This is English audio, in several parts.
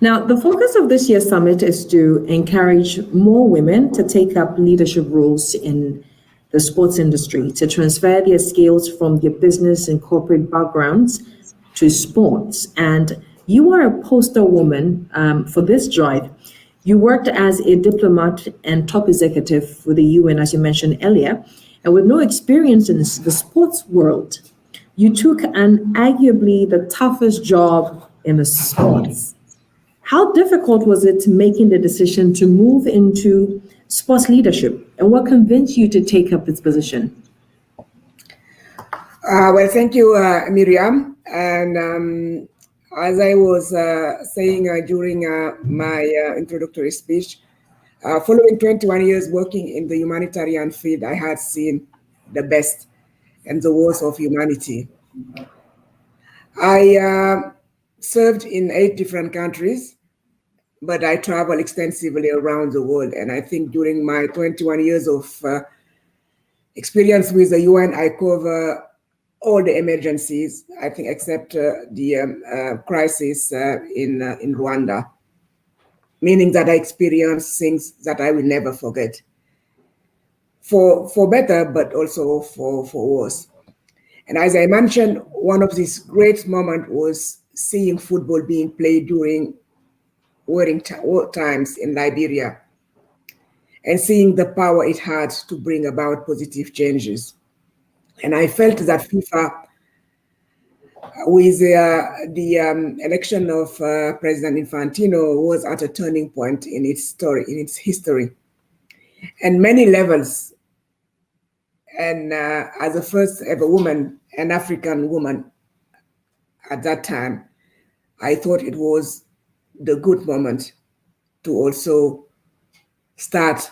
Now, the focus of this year's summit is to encourage more women to take up leadership roles in the sports industry, to transfer their skills from their business and corporate backgrounds to sports. And you are a poster woman for this drive. You worked as a diplomat and top executive with the UN, as you mentioned earlier, and with no experience in the sports world, you took an arguably the toughest job in the sports. How difficult was it making the decision to move into sports leadership, and what convinced you to take up this position? Well, thank you, Miriam. And as I was saying during my introductory speech, following 21 years working in the humanitarian field, I had seen the best and the worst of humanity. I served in 8 different countries, but I travel extensively around the world. And I think during my 21 years of experience with the UN, I cover all the emergencies, I think, except the crisis in Rwanda, meaning that I experienced things that I will never forget, for better, but also for worse. And as I mentioned, one of these great moments was seeing football being played during war times in Liberia, and seeing the power it had to bring about positive changes. And I felt that FIFA, with the election of President Infantino, was at a turning point in its story, in its history, and many levels. And as the first ever woman, an African woman at that time, I thought it was the good moment to also start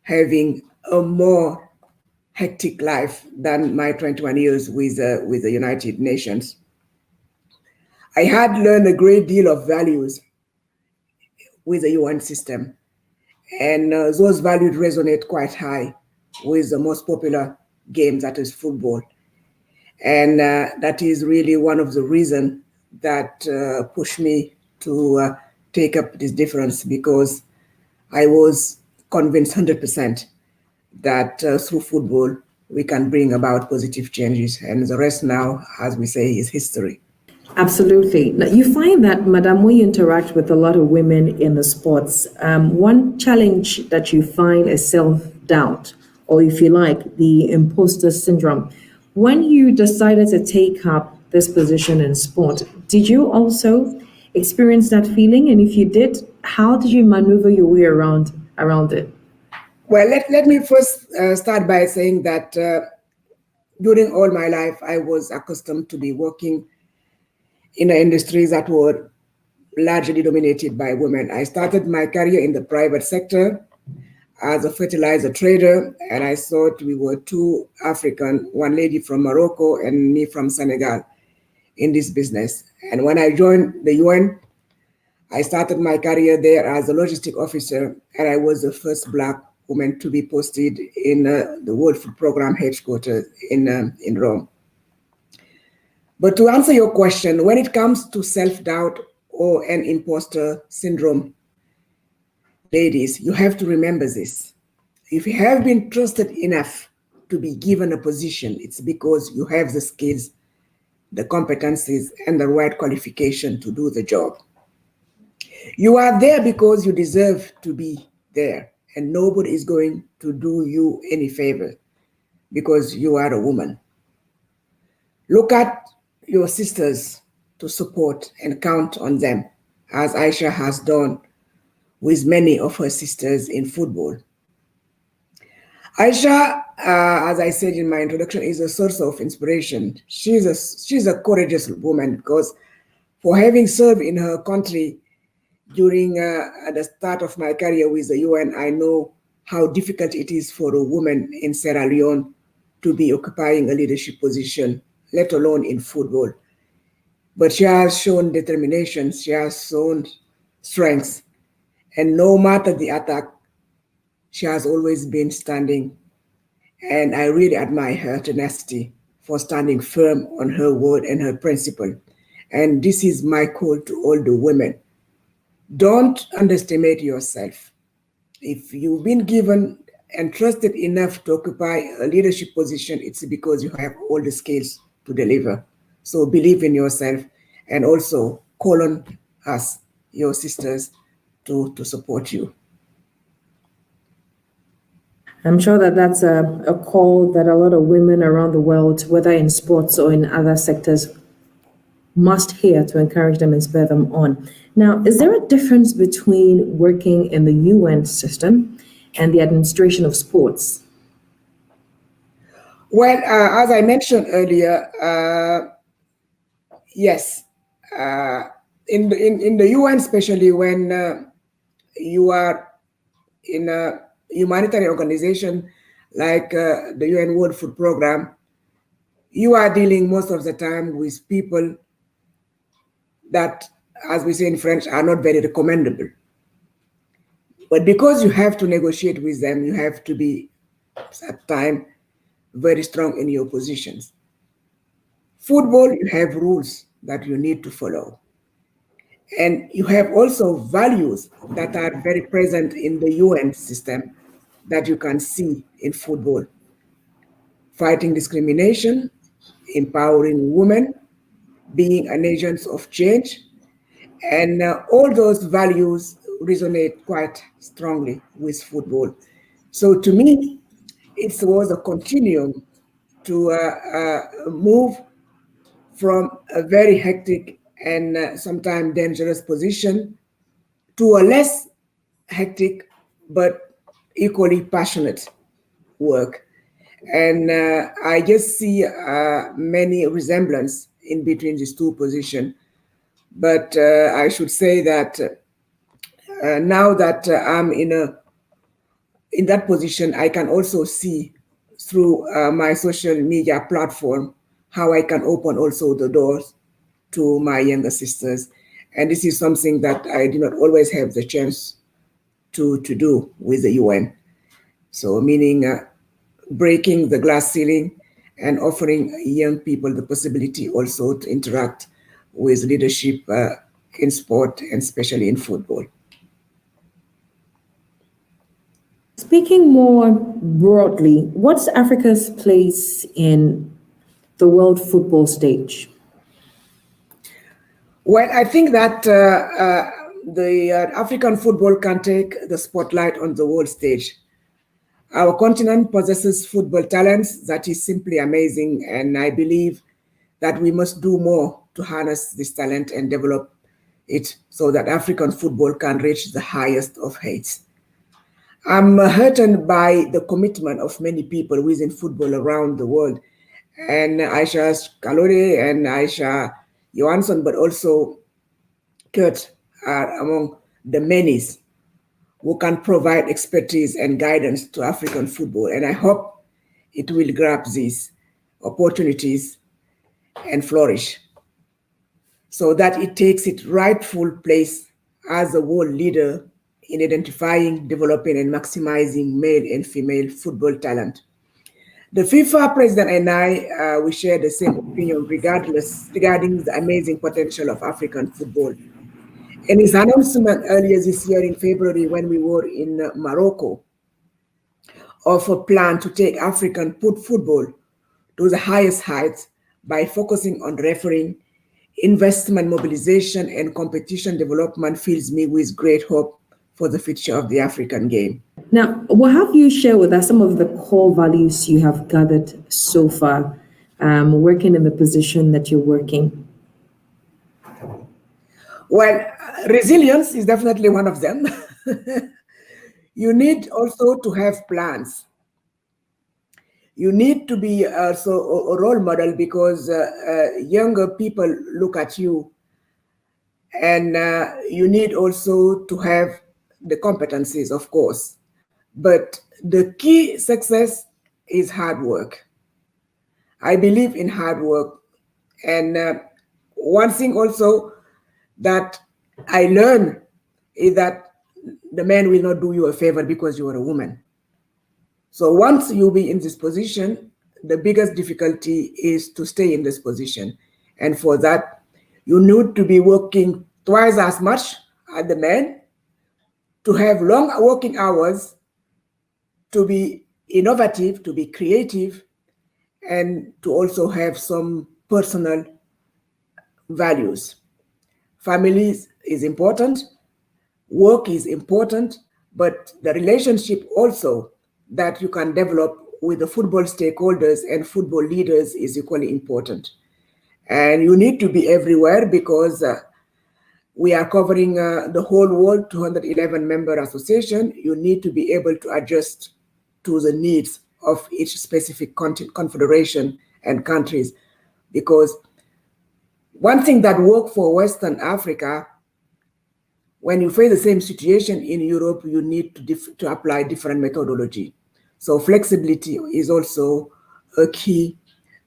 having a more hectic life than my 21 years with the United Nations. I had learned a great deal of values with the UN system, and those values resonate quite high with the most popular game, that is football. And that is really one of the reasons that pushed me to take up this difference, because I was convinced 100% that through football, we can bring about positive changes. And the rest now, as we say, is history. Absolutely. Now, you find that, Madam, when you interact with a lot of women in the sports, one challenge that you find is self-doubt, or if you like, the imposter syndrome. When you decided to take up this position in sport, did you also experience that feeling? And if you did, how did you maneuver your way around it? Well, let me first start by saying that during all my life, I was accustomed to be working in industries that were largely dominated by women. I started my career in the private sector as a fertilizer trader, and I thought we were 2 African, one lady from Morocco and me from Senegal, in this business. And when I joined the UN, I started my career there as a logistic officer, and I was the first Black woman to be posted in the World Food Program headquarters in Rome. But to answer your question, when it comes to self-doubt or an imposter syndrome, ladies, you have to remember this. If you have been trusted enough to be given a position, it's because you have the skills, the competencies, and the right qualification to do the job. You are there because you deserve to be there, and nobody is going to do you any favor because you are a woman. Look at your sisters to support and count on them, as Aisha has done with many of her sisters in football. Aisha, as I said in my introduction, is a source of inspiration. She's a courageous woman, because for having served in her country during the start of my career with the UN, I know how difficult it is for a woman in Sierra Leone to be occupying a leadership position, let alone in football. But she has shown determination, she has shown strength, and no matter the attack, she has always been standing. And I really admire her tenacity for standing firm on her word and her principle. And this is my call to all the women. Don't underestimate yourself. If you've been given and trusted enough to occupy a leadership position, it's because you have all the skills to deliver. So believe in yourself and also call on us, your sisters, to support you. I'm sure that that's a call that a lot of women around the world, whether in sports or in other sectors, must hear to encourage them and spur them on. Now, is there a difference between working in the UN system and the administration of sports? Well, as I mentioned earlier, yes. In the UN, especially when you are in a humanitarian organization like the UN World Food Program, you are dealing most of the time with people that, as we say in French, are not very recommendable. But because you have to negotiate with them, you have to be at time very strong in your positions. Football, you have rules that you need to follow. And you have also values that are very present in the UN system that you can see in football. Fighting discrimination, empowering women, being an agent of change, and all those values resonate quite strongly with football. So to me, it was a continuum to move from a very hectic and sometimes dangerous position to a less hectic but equally passionate work. And I just see many resemblance in between these two positions. But I should say that now that I'm in that position, I can also see through my social media platform how I can open also the doors to my younger sisters. And this is something that I did not always have the chance to do with the UN. So meaning breaking the glass ceiling and offering young people the possibility also to interact with leadership in sport and especially in football. Speaking more broadly, what's Africa's place in the world football stage? Well, I think that the African football can take the spotlight on the world stage. Our continent possesses football talents that is simply amazing, and I believe that we must do more to harness this talent and develop it so that African football can reach the highest of heights. I'm heartened by the commitment of many people within football around the world, and Aisha Kalore and Aisha Johansson, but also Kurt are among the many who can provide expertise and guidance to African football. And I hope it will grab these opportunities and flourish so that it takes its rightful place as a world leader in identifying, developing, and maximizing male and female football talent. The FIFA president and I, we share the same opinion regarding the amazing potential of African football. In his announcement earlier this year in February when we were in Morocco of a plan to take African football to the highest heights by focusing on refereeing, investment mobilization, and competition development fills me with great hope for the future of the African game. Now, what have you shared with us some of the core values you have gathered so far, working in the position that you're working? Well, resilience is definitely one of them. You need also to have plans. You need to be also a role model because younger people look at you, and you need also to have the competencies, of course. But the key success is hard work. I believe in hard work. And one thing also that I learned is that the man will not do you a favor because you are a woman. So once you be in this position, the biggest difficulty is to stay in this position. And for that, you need to be working twice as much at the men to have long working hours, to be innovative, to be creative, and to also have some personal values. Families is important, work is important, but the relationship also that you can develop with the football stakeholders and football leaders is equally important. And you need to be everywhere because we are covering the whole world, 211 member association. You need to be able to adjust to the needs of each specific confederation and countries. Because one thing that worked for Western Africa, when you face the same situation in Europe, you need to apply different methodology. So flexibility is also a key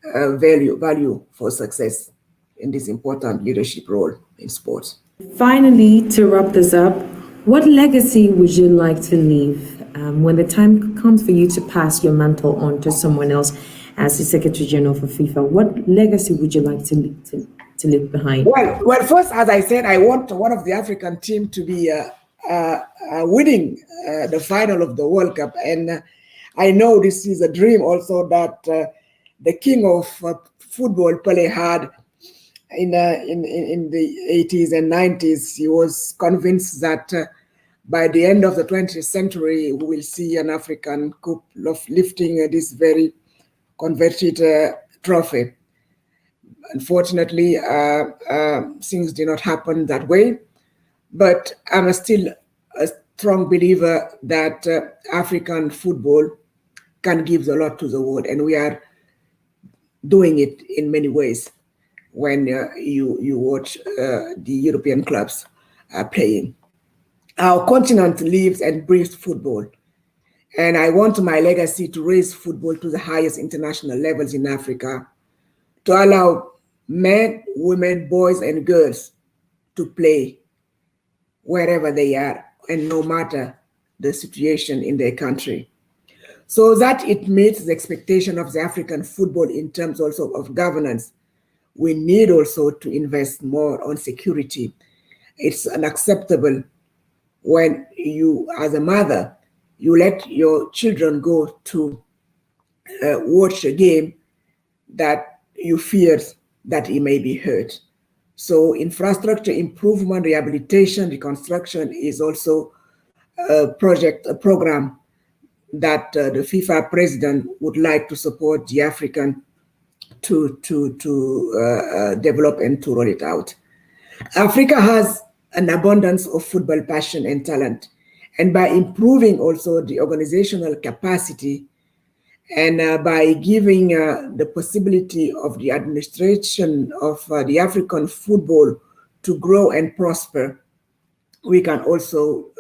value for success in this important leadership role in sports. Finally, to wrap this up, what legacy would you like to leave when the time comes for you to pass your mantle on to someone else as the Secretary General for FIFA? What legacy would you like to leave behind? Well, first, as I said, I want one of the African team to be winning the final of the World Cup. And I know this is a dream also that the king of football, Pelé, had in the 80s and 90s. He was convinced that by the end of the 20th century, we will see an African cup of lifting this very converted trophy. Unfortunately, things did not happen that way, but I'm still a strong believer that African football can give a lot to the world, and we are doing it in many ways when you watch the European clubs playing. Our continent lives and breathes football, and I want my legacy to raise football to the highest international levels in Africa, to allow men, women, boys, and girls to play wherever they are and no matter the situation in their country, so that it meets the expectation of the African football in terms also of governance. We need also to invest more on security. It's unacceptable when you, as a mother, you let your children go to watch a game that you fear that he may be hurt. So infrastructure improvement, rehabilitation, reconstruction is also a program that the FIFA president would like to support the African to develop and to roll it out. Africa has an abundance of football passion and talent. And by improving also the organizational capacity and by giving the possibility of the administration of the African football to grow and prosper, we can also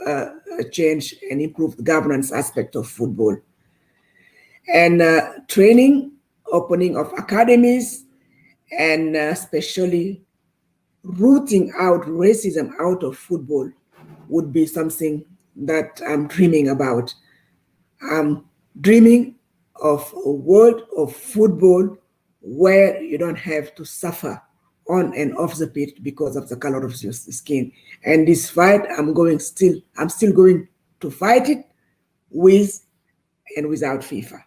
change and improve the governance aspect of football. And training, opening of academies, and especially rooting out racism out of football would be something that I'm dreaming about. I'm dreaming of a world of football where you don't have to suffer on and off the pitch because of the color of your skin. And this fight, I'm still going to fight it with and without FIFA.